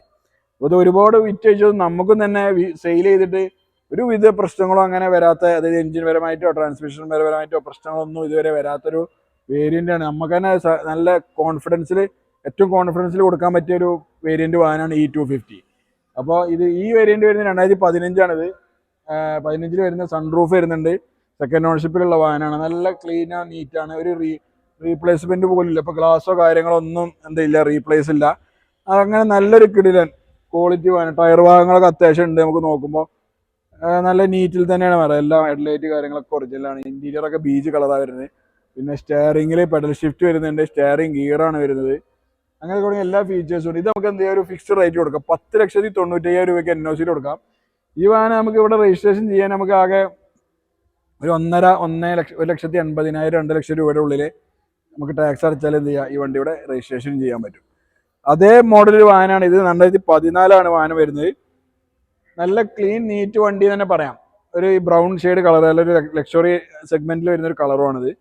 Speaker 1: അപ്പോൾ ഇത് ഒരുപാട് വിറ്റഴിച്ചത് നമുക്കും തന്നെ സെയിൽ ചെയ്തിട്ട് ഒരുവിധ പ്രശ്നങ്ങളോ അങ്ങനെ വരാത്ത, അതായത് എഞ്ചിൻ പരമായിട്ടോ ട്രാൻസ്മിഷൻ പരമായിട്ടോ പ്രശ്നങ്ങളൊന്നും ഇതുവരെ വരാത്തൊരു വേരിയന്റ് ആണ്. നമുക്ക് തന്നെ നല്ല കോൺഫിഡൻസിൽ ഏറ്റവും കോൺഫിഡൻസിൽ കൊടുക്കാൻ പറ്റിയ ഒരു വേരിയന്റ് വാഹനമാണ് E250. അപ്പോൾ ഈ വേരിയന്റ് വരുന്നത് 2015ആണിത്. 15 വരുന്ന സൺറൂഫ് വരുന്നുണ്ട്. സെക്കൻഡ് ഓണർഷിപ്പിലുള്ള വാഹനമാണ്. നല്ല ക്ലീൻ ആണ്, നീറ്റാണ്. ഒരു റീപ്ലേസ്മെന്റ് പോലും ഇല്ല. ഇപ്പോൾ ഗ്ലാസോ കാര്യങ്ങളോ ഒന്നും എന്തില്ല, റീപ്ലേസ് ഇല്ല. അങ്ങനെ നല്ലൊരു കിടിലൻ ക്വാളിറ്റി വാഹനം. ടയർ ഭാഗങ്ങളൊക്കെ അത്യാവശ്യം ഉണ്ട്. നമുക്ക് നോക്കുമ്പോൾ നല്ല നീറ്റിൽ തന്നെയാണ് പറയുക. എല്ലാം ഹെഡ്ലൈറ്റ് കാര്യങ്ങളൊക്കെ ഒറിജിനലാണ്. ഇന്റീരിയറൊക്കെ ബീജ് കളറാണ് വരുന്നത്. പിന്നെ സ്റ്റിയറിംഗിൽ പെഡൽ ഷിഫ്റ്റ് വരുന്നുണ്ട്. സ്റ്റിയറിംഗ് ഗിയറാണ് വരുന്നത്. അങ്ങനെ തുടങ്ങിയ എല്ലാ ഫീച്ചേഴ്സും ഉണ്ട്. ഇത് നമുക്ക് എന്ത് ചെയ്യാം, ഒരു ഫിക്സ്ഡ് റേറ്റ് കൊടുക്കാം. 10,95,000 രൂപയ്ക്ക് NOC കൊടുക്കാം. ഈ വാഹനം നമുക്ക് ഇവിടെ രജിസ്ട്രേഷൻ ചെയ്യാൻ നമുക്ക് ആകെ ഒരു 1,80,000 2 ലക്ഷം രൂപയുടെ ഉള്ളിൽ നമുക്ക് ടാക്സ് അടച്ചാൽ എന്ത് ചെയ്യുക, ഈ വണ്ടിയുടെ രജിസ്ട്രേഷൻ ചെയ്യാൻ പറ്റും. അതേ മോഡൽ വാഹനമാണ് ഇത്. 2014 വാഹനം വരുന്നത്. നല്ല ക്ലീൻ നീറ്റ് വണ്ടി തന്നെ പറയാം. ഒരു ബ്രൗൺ ഷെയ്ഡ് കളർ, നല്ലൊരു ലക്ഷറി സെഗ്മെന്റിൽ വരുന്ന ഒരു കളറുമാണിത്.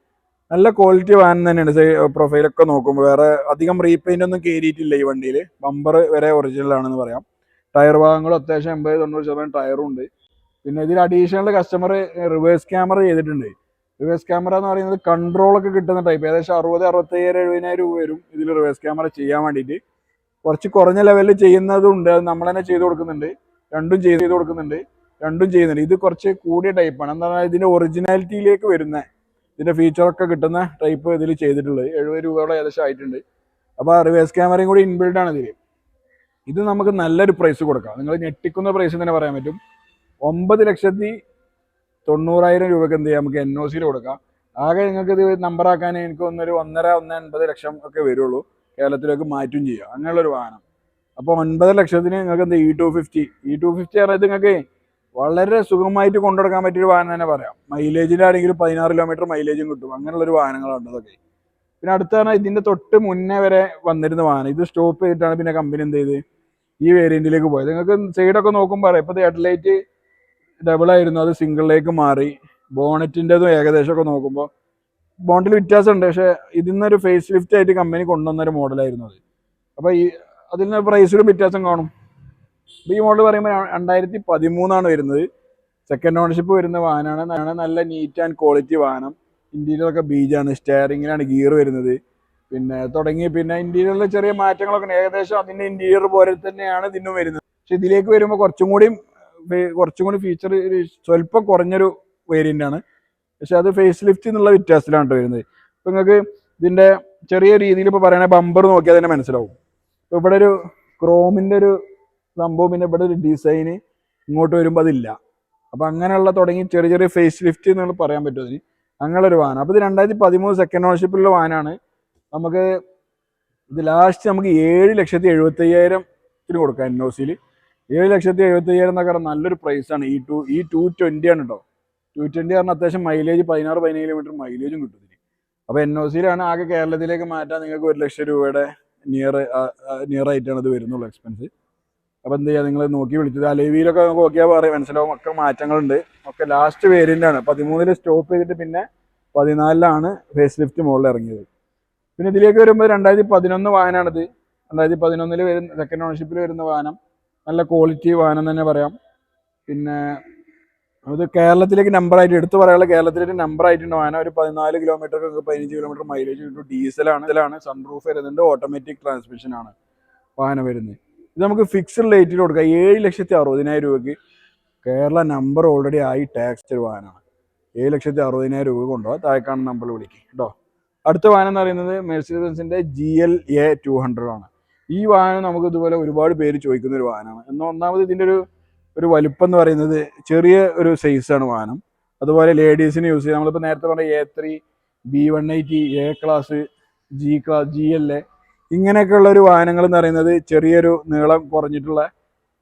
Speaker 1: നല്ല ക്വാളിറ്റി വാഹനം തന്നെയാണ്. പ്രൊഫൈലൊക്കെ നോക്കുമ്പോൾ വേറെ അധികം റീപെയിന്റ് ഒന്നും കയറിയിട്ടില്ല ഈ വണ്ടിയിൽ. ബമ്പർ വരെ ഒറിജിനൽ ആണെന്ന് പറയാം. ടയർ ഭാഗങ്ങളും അത്യാവശ്യം 80-90% ടയറും ഉണ്ട്. പിന്നെ ഇതിൽ അഡീഷണൽ കസ്റ്റമർ റിവേഴ്സ് ക്യാമറ ചെയ്തിട്ടുണ്ട്. റിവേഴ്സ് ക്യാമറ എന്ന് പറയുന്നത് കൺട്രോളൊക്കെ കിട്ടുന്ന ടൈപ്പ്. ഏകദേശം 60,65,000 രൂപ വരും ഇതിൽ റിവേഴ്സ് ക്യാമറ ചെയ്യാൻ വേണ്ടിയിട്ട്. കുറച്ച് കുറഞ്ഞ ലെവലിൽ ചെയ്യുന്നതുണ്ട്, അത് നമ്മൾ തന്നെ ചെയ്ത് കൊടുക്കുന്നുണ്ട്. രണ്ടും ചെയ്യുന്നുണ്ട്. ഇത് കുറച്ച് കൂടിയ ടൈപ്പാണ്. എന്താ പറയുക, ഇതിന്റെ ഒറിജിനാലിറ്റിയിലേക്ക് വരുന്ന, ഇതിന്റെ ഫീച്ചറൊക്കെ കിട്ടുന്ന ടൈപ്പ് ഇതിൽ ചെയ്തിട്ടുള്ളത്. 70 രൂപയോളം ഏകദേശം ആയിട്ടുണ്ട്. അപ്പോൾ റിവേഴ്സ് ക്യാമറയും കൂടി ഇൻബിൽഡ് ആണ് ഇതിൽ. ഇത് നമുക്ക് നല്ലൊരു പ്രൈസ് കൊടുക്കാം. നിങ്ങൾ ഞെട്ടിക്കുന്ന പ്രൈസ് തന്നെ പറയാൻ പറ്റും. 9,90,000 രൂപയ്ക്ക് എന്ത് ചെയ്യാം, നമുക്ക് NOC കൊടുക്കാം. ആകെ നിങ്ങൾക്ക് ഇത് നമ്പറാക്കാൻ എനിക്ക് തോന്നുന്നൊരു 1.5-1.80 ലക്ഷം ഒക്കെ വരുള്ളൂ. കേരളത്തിലേക്ക് മാറ്റും ചെയ്യാം. അങ്ങനെയുള്ളൊരു വാഹനം. അപ്പോൾ 9 ലക്ഷത്തിന് നിങ്ങൾക്ക് എന്ത് E250 പറഞ്ഞാൽ നിങ്ങൾക്ക് വളരെ സുഖമായിട്ട് കൊണ്ടുനടക്കാൻ പറ്റിയൊരു വാഹനം തന്നെ പറയാം. മൈലേജിലാണെങ്കിലും 16 കിലോമീറ്റർ മൈലേജും കിട്ടും. അങ്ങനെയുള്ളൊരു വാഹനങ്ങളാണ് അതൊക്കെ. പിന്നെ അടുത്ത പറഞ്ഞാൽ ഇതിന്റെ തൊട്ട് മുന്നേ വരെ വന്നിരുന്ന വാഹനം. ഇത് സ്റ്റോപ്പ് ചെയ്തിട്ടാണ് പിന്നെ കമ്പനി എന്ത് ചെയ്ത് ഈ വേരിയന്റിലേക്ക് പോയത്. നിങ്ങൾക്ക് സൈഡൊക്കെ നോക്കുമ്പോൾ പറയാം, ഇപ്പോൾ ഹെഡ്ലൈറ്റ് ഡബിൾ ആയിരുന്നു, അത് സിംഗിളിലേക്ക് മാറി. ബോണറ്റിൻ്റെതും ഏകദേശമൊക്കെ നോക്കുമ്പോൾ ബോണ്ടിൽ വ്യത്യാസമുണ്ട്. പക്ഷേ ഇതിന്നൊരു ഫേസ് ലിഫ്റ്റ് ആയിട്ട് കമ്പനി കൊണ്ടുവന്നൊരു മോഡലായിരുന്നു അത്. അപ്പോൾ അതിന് പ്രൈസിലും വ്യത്യാസം കാണും. അപ്പോൾ ഈ മോഡൽ പറയുമ്പോൾ 2013 വരുന്നത്. സെക്കൻഡ് ഓണർഷിപ്പ് വരുന്ന വാഹനമാണ്. നല്ല നീറ്റ് ആൻഡ് ക്വാളിറ്റി വാഹനം. ഇന്റീരിയറൊക്കെ ബീജാണ്. സ്റ്റിയറിംഗിലാണ് ഗിയർ വരുന്നത്. പിന്നെ ഇന്റീരിയറിൽ ചെറിയ മാറ്റങ്ങളൊക്കെ ഉണ്ട്. ഏകദേശം അതിന്റെ ഇന്റീരിയർ പോലെ തന്നെയാണ് ഇതിനും വരുന്നത്. പക്ഷെ ഇതിലേക്ക് വരുമ്പോൾ കുറച്ചും കൂടി ഫീച്ചർ സ്വല്പം കുറഞ്ഞൊരു വേരിയന്റ് ആണ്. പക്ഷെ അത് ഫേസ് ലിഫ്റ്റ് എന്നുള്ള വ്യത്യാസത്തിലാണ് വരുന്നത്. ഇപ്പൊ നിങ്ങൾക്ക് ഇതിന്റെ ചെറിയ രീതിയിൽ ഇപ്പോൾ പറയണ ബമ്പർ നോക്കിയാൽ തന്നെ മനസ്സിലാവും. ഇപ്പൊ ഇവിടെ ഒരു ക്രോമിന്റെ ഒരു സംഭവം, പിന്നെ ഇവിടെ ഒരു ഡിസൈന് ഇങ്ങോട്ട് വരുമ്പോൾ അതില്ല. അപ്പൊ അങ്ങനെയുള്ള തുടങ്ങി ചെറിയ ഫേസ് ലിഫ്റ്റ് എന്ന് പറയാൻ പറ്റും അതിന്. അങ്ങനെയുള്ള ഒരു വാഹനം. അപ്പോൾ ഇത് 2013 സെക്കൻഡ് ഓണർഷിപ്പിലുള്ള വാഹനമാണ്. നമുക്ക് ഇത് ലാസ്റ്റ് നമുക്ക് 7,75,000 കൊടുക്കാം NOCയിൽ. 7,75,000 എന്നൊക്കെ പറഞ്ഞാൽ നല്ലൊരു പ്രൈസാണ്. ഈ 220 ആണ് കേട്ടോ. 220 പറഞ്ഞാൽ അത്യാവശ്യം മൈലേജ് 16-17 കിലോമീറ്റർ മൈലേജും കിട്ടും ഇതിന്. അപ്പോൾ NOCയിലാണ്. ആകെ കേരളത്തിലേക്ക് മാറ്റാൻ നിങ്ങൾക്ക് 1 ലക്ഷം രൂപയുടെ നിയർ ആയിട്ടാണ് ഇത് വരുന്നുള്ളൂ എക്സ്പെൻസ്. അപ്പോൾ എന്ത് ചെയ്യുക, നിങ്ങൾ നോക്കി വിളിച്ചത്. അലവിയിലൊക്കെ നമുക്ക് നോക്കിയാൽ പറയാം, മനസ്സിലാവും. ഒക്കെ മാറ്റങ്ങളുണ്ട്. ഒക്കെ ലാസ്റ്റ് വേരിയന്റ് ആണ്. 13 സ്റ്റോപ്പ് ചെയ്തിട്ട് പിന്നെ 14 ഫേസ് ലിഫ്റ്റ് മുകളിൽ ഇറങ്ങിയത്. പിന്നെ ഇതിലേക്ക് വരുമ്പോൾ 2011 വാഹനമാണിത്. 2011 വരുന്ന സെക്കൻഡ് ഓണർഷിപ്പിൽ വരുന്ന വാഹനം. നല്ല ക്വാളിറ്റി വാഹനം തന്നെ പറയാം. പിന്നെ അത് കേരളത്തിലേക്ക് നമ്പറായിട്ട് എടുത്തു പറയാനുള്ള, കേരളത്തിലേക്ക് നമ്പർ ആയിട്ടുണ്ട് വാഹനം. ഒരു 14 കിലോമീറ്റർ 15 കിലോമീറ്റർ മൈലേജ് കിട്ടും. ഡീസലാണ്. സൺറൂഫ് വരുന്നുണ്ട്. ഓട്ടോമാറ്റിക് ട്രാൻസ്മിഷൻ ആണ് വാഹനം വരുന്നത്. ഇത് നമുക്ക് ഫിക്സ്ഡ് റേറ്റിൽ കൊടുക്കാം. 7,60,000 രൂപയ്ക്ക്. കേരള നമ്പർ ഓൾറെഡി ആയി ടാക്സ് ഒരു വാഹനമാണ്. 7,60,000 രൂപ കൊണ്ടുപോകാം. താഴെക്കാണ് നമ്പർ വിളിക്കും കേട്ടോ. അടുത്ത വാഹനം എന്ന് പറയുന്നത് മെഴ്സിഡീസ് ബെൻസിന്റെ GLA 200 ആണ്. ഈ വാഹനം നമുക്ക് ഇതുപോലെ ഒരുപാട് പേര് ചോദിക്കുന്ന ഒരു വാഹനമാണ്. എന്നാൽ ഒന്നാമത് ഇതിന്റെ ഒരു വലുപ്പം എന്ന് പറയുന്നത് ചെറിയ ഒരു സൈസാണ് വാഹനം. അതുപോലെ ലേഡീസിന് യൂസ് ചെയ്യാം. നമ്മളിപ്പോൾ നേരത്തെ പറഞ്ഞ A3, B180, A class, G class, GLA ഇങ്ങനെയൊക്കെയുള്ള ഒരു വാഹനങ്ങൾ എന്ന് പറയുന്നത് ചെറിയൊരു നീളം കുറഞ്ഞിട്ടുള്ള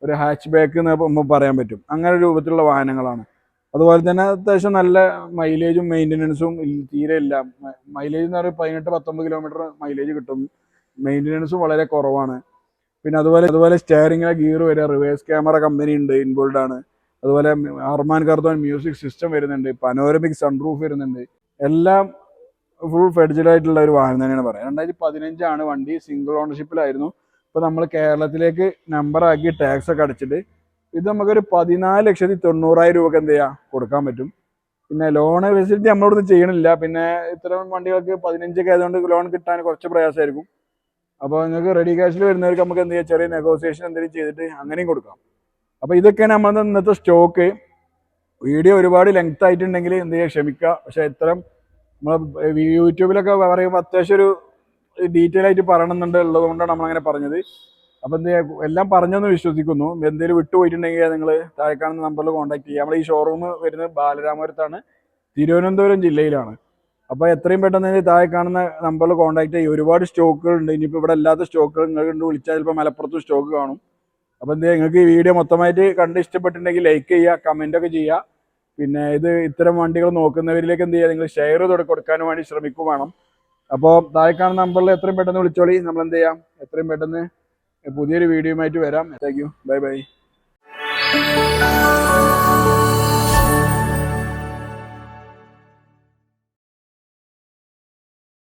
Speaker 1: ഒരു ഹാച്ച് ബാക്ക് എന്ന് പറയാൻ പറ്റും. അങ്ങനെ രൂപത്തിലുള്ള വാഹനങ്ങളാണ്. അതുപോലെ തന്നെ അത്യാവശ്യം നല്ല മൈലേജും മെയിൻ്റനൻസും തീരെ ഇല്ല. മൈലേജ് എന്ന് പറയുമ്പോൾ 18-19 കിലോമീറ്റർ മൈലേജ് കിട്ടും. മെയിൻ്റനൻസും വളരെ കുറവാണ്. പിന്നെ അതുപോലെ സ്റ്റിയറിംഗിലെ ഗിയർ വരിക, റിവേഴ്സ് ക്യാമറ കമ്പനി ഉണ്ട്, ഇൻബോൾഡ് ആണ്. അതുപോലെ അർമാൻ കർദോൻ മ്യൂസിക് സിസ്റ്റം വരുന്നുണ്ട്, പനോരമിക് സൺറൂഫ് വരുന്നുണ്ട്. എല്ലാം ഫുൾ ഫെഡ്ജഡ് ആയിട്ടുള്ള ഒരു വാഹനം തന്നെയാണ് പറയാം. 2015 വണ്ടി. സിംഗിൾ ഓണർഷിപ്പിലായിരുന്നു. ഇപ്പോൾ നമ്മൾ കേരളത്തിലേക്ക് നമ്പറാക്കി ടാക്സ് ഒക്കെ അടച്ചിട്ട് ഇത് നമുക്കൊരു 14,90,000 രൂപക്ക് എന്ത് ചെയ്യാം കൊടുക്കാൻ പറ്റും. പിന്നെ ലോൺ ഫെസിലിറ്റി നമ്മളോടൊന്നും ചെയ്യണില്ല. പിന്നെ ഇത്തരം വണ്ടികൾക്ക് 15 ആയതുകൊണ്ട് ലോൺ കിട്ടാൻ കുറച്ച് പ്രയാസമായിരിക്കും. അപ്പോൾ നിങ്ങൾക്ക് റെഡി ക്യാഷിൽ വരുന്നവർക്ക് നമുക്ക് എന്ത് ചെയ്യാം, ചെറിയ നെഗോസിയേഷൻ എന്തെങ്കിലും ചെയ്തിട്ട് അങ്ങനെയും കൊടുക്കാം. അപ്പോൾ ഇതൊക്കെയാണ് നമ്മുടെ ഇന്നത്തെ സ്റ്റോക്ക്. വീഡിയോ ഒരുപാട് ലെങ്ത് ആയിട്ടുണ്ടെങ്കിൽ എന്ത് ചെയ്യുക, ക്ഷമിക്കുക. പക്ഷേ ഇത്തരം നമ്മൾ യൂട്യൂബിലൊക്കെ പറയുമ്പോൾ അത്യാവശ്യം ഒരു ഡീറ്റെയിൽ ആയിട്ട് പറയണമെന്നുണ്ട് ഉള്ളത് കൊണ്ടാണ് നമ്മളങ്ങനെ പറഞ്ഞത്. അപ്പോൾ എന്ത് ചെയ്യുക, എല്ലാം പറഞ്ഞെന്ന് വിശ്വസിക്കുന്നു. എന്തെങ്കിലും വിട്ടുപോയിട്ടുണ്ടെങ്കിൽ നിങ്ങൾ താഴെ കാണുന്ന നമ്പറിൽ കോൺടാക്ട് ചെയ്യുക. നമ്മുടെ ഈ ഷോറൂം വരുന്നത് ബാലരാമപുരത്താണ്, തിരുവനന്തപുരം ജില്ലയിലാണ്. അപ്പോൾ എത്രയും പെട്ടെന്ന് താഴെ കാണുന്ന നമ്പറിൽ കോൺടാക്ട് ചെയ്യുക. ഒരുപാട് സ്റ്റോക്കുകൾ ഉണ്ട്. ഇനിയിപ്പോൾ ഇവിടെ അല്ലാത്ത സ്റ്റോക്കുകൾ നിങ്ങൾക്ക് വിളിച്ചാൽ ചിലപ്പോൾ മലപ്പുറത്ത് സ്റ്റോക്ക് കാണും. അപ്പോൾ എന്ത് ചെയ്യുക, നിങ്ങൾക്ക് ഈ വീഡിയോ മൊത്തമായിട്ട് കണ്ട് ഇഷ്ടപ്പെട്ടിട്ടുണ്ടെങ്കിൽ ലൈക്ക് ചെയ്യുക, കമൻറ്റൊക്കെ ചെയ്യുക. പിന്നെ ഇത്തരം വണ്ടികൾ നോക്കുന്നവരിലേക്ക് എന്ത് ചെയ്യുക, നിങ്ങൾ ഷെയർ കൊടുക്കാനും വേണ്ടി ശ്രമിക്കും വേണം. അപ്പോൾ താഴെ കാണുന്ന നമ്പറിൽ എത്രയും പെട്ടെന്ന് വിളിച്ചോളി. നമ്മൾ എന്ത് ചെയ്യാം, എത്രയും പെട്ടെന്ന് പുതിയൊരു വീഡിയോയുമായിട്ട് വരാം. Thank you, bye bye.